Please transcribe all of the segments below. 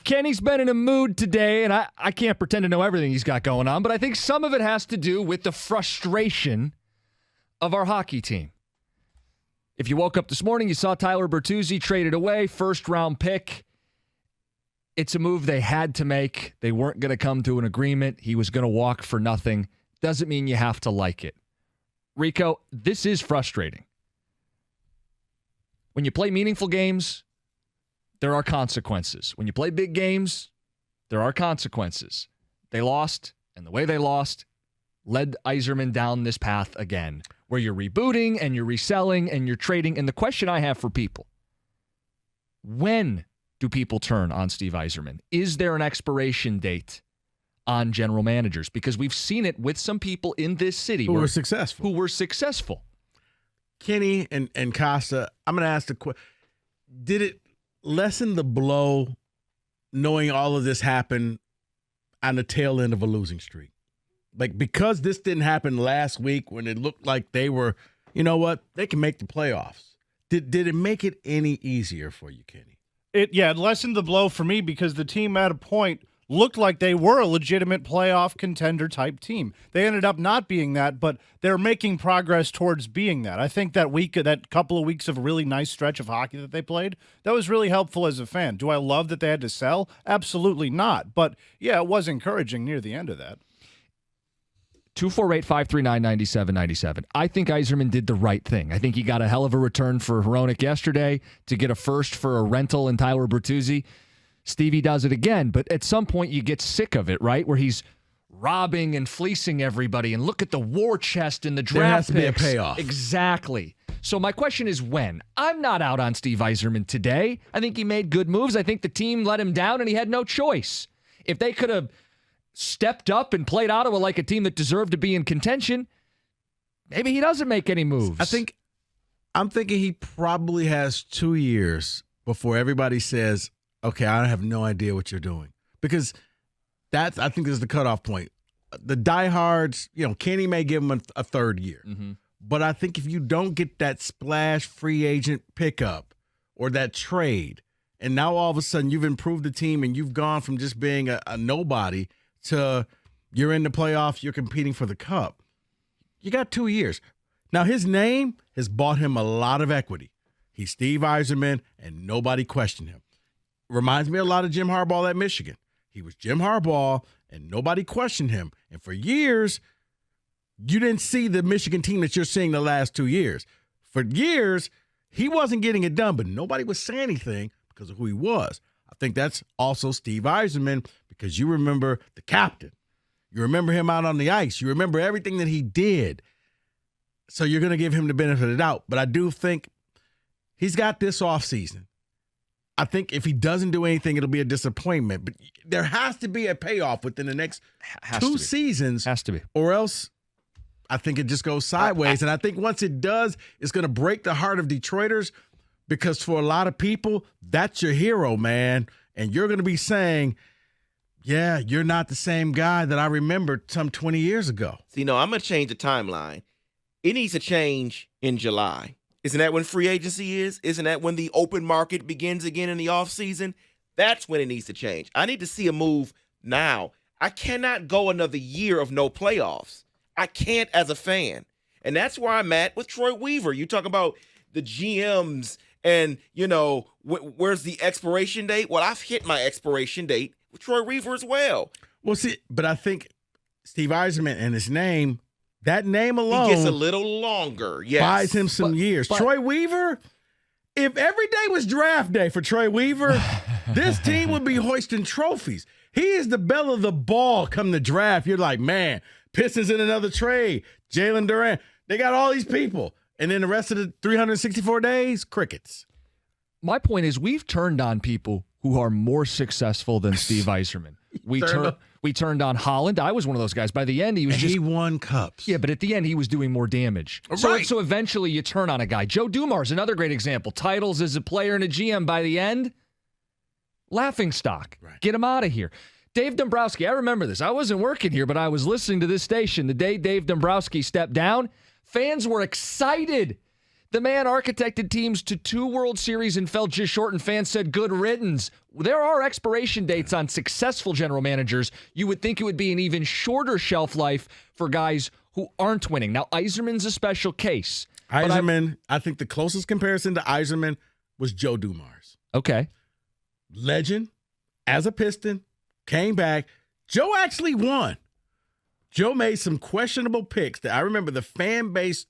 Kenny's been in a mood today, and I can't pretend to know everything he's got going on, but I think some of it has to do with the frustration of our hockey team. If you woke up this morning, you saw Tyler Bertuzzi traded away, first-round pick. It's a move they had to make. They weren't going to come to an agreement. He was going to walk for nothing. Doesn't mean you have to like it. Rico, this is frustrating. When you play meaningful games, there are consequences. When you play big games, there are consequences. They lost, and the way they lost led Yzerman down this path again, where you're rebooting and you're reselling and you're trading. And the question I have for people, when do people turn on Steve Yzerman? Is there an expiration date on general managers? Because we've seen it with some people in this city who were successful. Kenny and Costa, I'm going to ask the question, did it lessen the blow knowing all of this happened on the tail end of a losing streak? Like, because this didn't happen last week when it looked like they were, you know what, they can make the playoffs. Did it make it any easier for you, Kenny? It lessened the blow for me because the team at a point looked like they were a legitimate playoff contender type team. They ended up not being that, but they're making progress towards being that. I think that couple of weeks of a really nice stretch of hockey that they played, that was really helpful as a fan. Do I love that they had to sell? Absolutely not. But yeah, it was encouraging near the end of that. 248-539-9797. I think Yzerman did the right thing. I think he got a hell of a return for Hronek yesterday to get a first for a rental in Tyler Bertuzzi. Stevie does it again, but at some point you get sick of it, right? Where he's robbing and fleecing everybody, and look at the war chest in the draft There has picks. to be a payoff. Exactly. So my question is when? I'm not out on Steve Yzerman today. I think he made good moves. I think the team let him down, and he had no choice. If they could have stepped up and played Ottawa like a team that deserved to be in contention, maybe he doesn't make any moves. I'm thinking he probably has 2 years before everybody says, okay, I have no idea what you're doing. Because I think this is the cutoff point. The diehards, Kenny may give him a third year. Mm-hmm. But I think if you don't get that splash free agent pickup or that trade, and now all of a sudden you've improved the team and you've gone from just being a nobody to you're in the playoffs, you're competing for the cup. You got 2 years. Now, his name has bought him a lot of equity. He's Steve Yzerman, and nobody questioned him. Reminds me a lot of Jim Harbaugh at Michigan. He was Jim Harbaugh, and nobody questioned him. And for years, you didn't see the Michigan team that you're seeing the last 2 years. For years, he wasn't getting it done, but nobody was saying anything because of who he was. I think that's also Steve Yzerman, because you remember the captain. You remember him out on the ice. You remember everything that he did. So you're going to give him the benefit of the doubt. But I do think he's got this offseason. I think if he doesn't do anything, it'll be a disappointment. But there has to be a payoff within the next two seasons. Has to be. Or else I think it just goes sideways. And I think once it does, it's going to break the heart of Detroiters, because for a lot of people, that's your hero, man. And you're going to be saying, yeah, you're not the same guy that I remembered some 20 years ago. See, no, I'm going to change the timeline. It needs to change in July. Isn't that when free agency is? Isn't that when the open market begins again in the offseason? That's when it needs to change. I need to see a move now. I cannot go another year of no playoffs. I can't as a fan. And that's where I'm at with Troy Weaver. You talk about the GMs and, where's the expiration date? Well, I've hit my expiration date with Troy Weaver as well. Well, see, but I think Steve Yzerman and his name, that name alone, he gets a little longer. Yes, buys him some years. Troy Weaver, if every day was draft day for Troy Weaver, this team would be hoisting trophies. He is the belle of the ball come the draft. You're like, man, Pistons in another trade. Jalen Durant, they got all these people. And then the rest of the 364 days, crickets. My point is, we've turned on people who are more successful than Steve Yzerman. We turned on Holland. I was one of those guys. By the end, he won cups. Yeah, but at the end, he was doing more damage. Right. So eventually, you turn on a guy. Joe Dumars, another great example. Titles as a player and a GM. By the end, laughingstock. Right. Get him out of here. Dave Dombrowski, I remember this. I wasn't working here, but I was listening to this station the day Dave Dombrowski stepped down. Fans were excited The man architected teams to 2 World Series and fell just short, and fans said good riddance. There are expiration dates on successful general managers. You would think it would be an even shorter shelf life for guys who aren't winning. Now, Yzerman's a special case. Yzerman, I think the closest comparison to Yzerman was Joe Dumars. Okay. Legend, as a Piston, came back. Joe actually won. Joe made some questionable picks that I remember the fan base.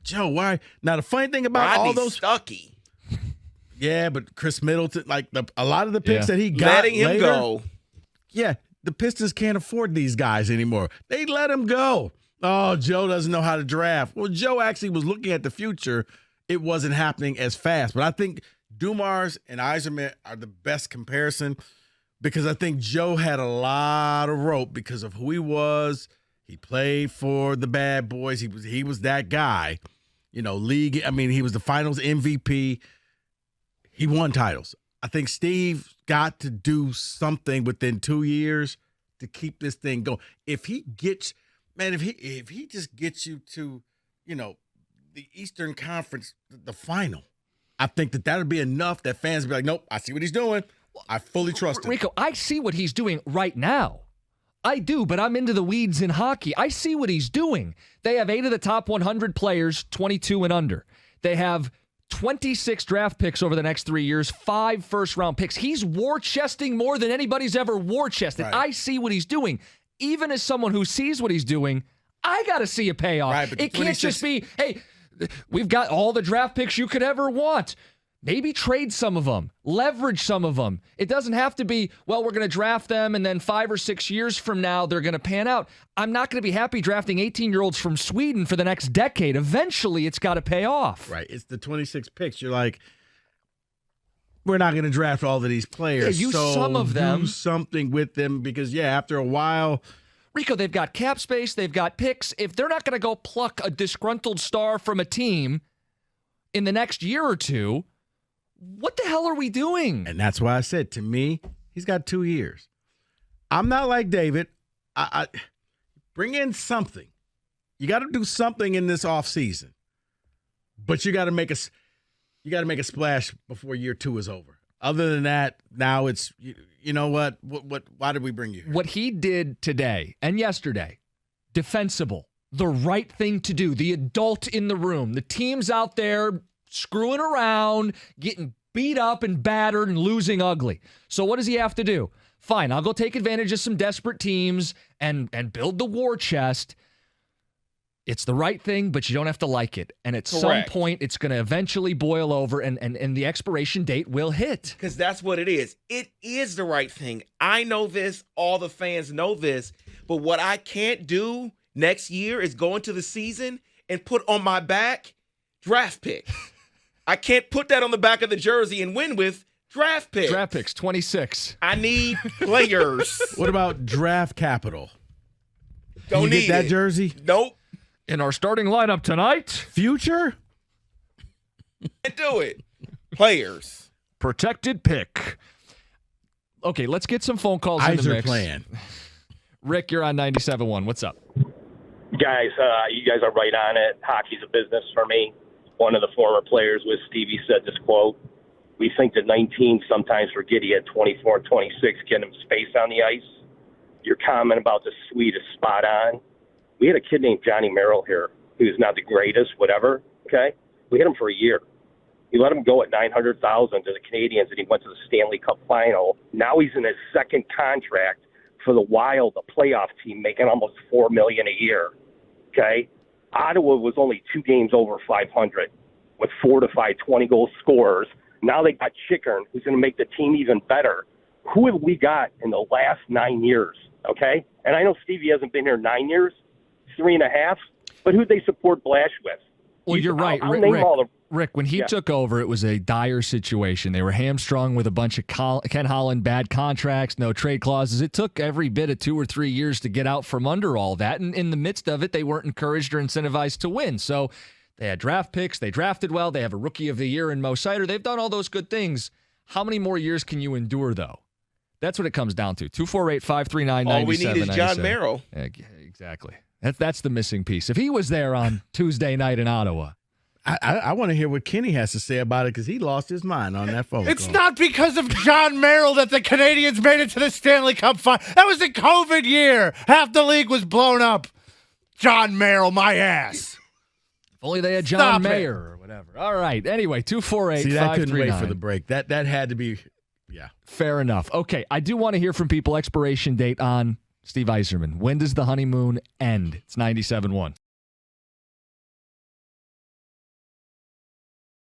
Joe, why? Now, the funny thing about Rodney all those. Stuckey. Yeah, but Chris Middleton, like a lot of the picks that he got. Letting him later, go. Yeah, the Pistons can't afford these guys anymore. They let him go. Oh, Joe doesn't know how to draft. Well, Joe actually was looking at the future. It wasn't happening as fast. But I think Dumars and Yzerman are the best comparison because I think Joe had a lot of rope because of who he was. He played for the Bad Boys. He was that guy. You know, league. I mean, he was the finals MVP. He won titles. I think Steve got to do something within 2 years to keep this thing going. If he gets, man, if he just gets you to, you know, the Eastern Conference, the final, I think that would be enough that fans would be like, nope, I see what he's doing. I fully trust him. Rico, I see what he's doing right now. I do, but I'm into the weeds in hockey. I see what he's doing. They have 8 of the top 100 players, 22 and under. They have 26 draft picks over the next 3 years, 5 first-round picks. He's war-chesting more than anybody's ever war-chested. Right. I see what he's doing. Even as someone who sees what he's doing, I got to see a payoff. Right, but it can't just be, hey, we've got all the draft picks you could ever want. Maybe trade some of them, leverage some of them. It doesn't have to be, well, we're going to draft them and then 5 or 6 years from now, they're going to pan out. I'm not going to be happy drafting 18-year-olds from Sweden for the next decade. Eventually, it's got to pay off. Right. It's the 26 picks. You're like, we're not going to draft all of these players. Yeah, use some of them. Do something with them because, after a while. Rico, they've got cap space. They've got picks. If they're not going to go pluck a disgruntled star from a team in the next year or two, what the hell are we doing? And that's why I said, to me, he's got 2 years. I'm not like David. I bring in something. You got to do something in this offseason. But you got to make a splash before year 2 is over. Other than that, now it's, you know what? Why did we bring you here? What he did today and yesterday, defensible, the right thing to do, the adult in the room, the teams out there screwing around, getting beat up and battered and losing ugly. So what does he have to do? Fine, I'll go take advantage of some desperate teams and build the war chest. It's the right thing, but you don't have to like it. And at some point, it's going to eventually boil over and the expiration date will hit. Because that's what it is. It is the right thing. I know this. All the fans know this. But what I can't do next year is go into the season and put on my back draft pick. I can't put that on the back of the jersey and win with draft picks. Draft picks, 26. I need players. What about draft capital? Don't you need get that it. jersey? Nope. In our starting lineup tonight, Future? Can't do it. Players. protected pick. Okay, let's get some phone calls in the mix. Plan. Rick, you're on 97.1. What's up? Guys, you guys are right on it. Hockey's a business for me. One of the former players with Stevie said this quote, "We think that 19 sometimes we're giddy at 24 and 26, getting them space on the ice." Your comment about the Swede is spot on. We had a kid named Johnny Merrill here who's not the greatest, whatever, okay? We had him for a year. We let him go at $900,000 to the Canadians, and he went to the Stanley Cup final. Now he's in his second contract for the Wild, the playoff team, making almost $4 million a year, okay? Ottawa was only 2 games over 500 with 4 to 5 20-goal scorers. Now they got Chickern, who's going to make the team even better. Who have we got in the last 9 years, okay? And I know Stevie hasn't been here 9 years, 3.5, but who'd they support Blash with? Well, you're right. I'll name all the Rick, when he took over, it was a dire situation. They were hamstrung with a bunch of Ken Holland bad contracts, no trade clauses. It took every bit of 2 or 3 years to get out from under all that. And in the midst of it, they weren't encouraged or incentivized to win. So they had draft picks. They drafted well. They have a rookie of the year in Mo Sider. They've done all those good things. How many more years can you endure, though? That's what it comes down to. 248-539-9797. All we need is John Merrill. Exactly. That's the missing piece. If he was there on Tuesday night in Ottawa. I want to hear what Kenny has to say about it because he lost his mind on that phone It's call. not because of John Merrill that the Canadians made it to the Stanley Cup final. That was the COVID year. Half the league was blown up. John Merrill, my ass. If only they had John Stop it. Mayer or whatever. All right. Anyway, 248-539. See, that couldn't wait for the break. That had to be, yeah. Fair enough. Okay, I do want to hear from people. Expiration date on Steve Yzerman. When does the honeymoon end? It's 97.1.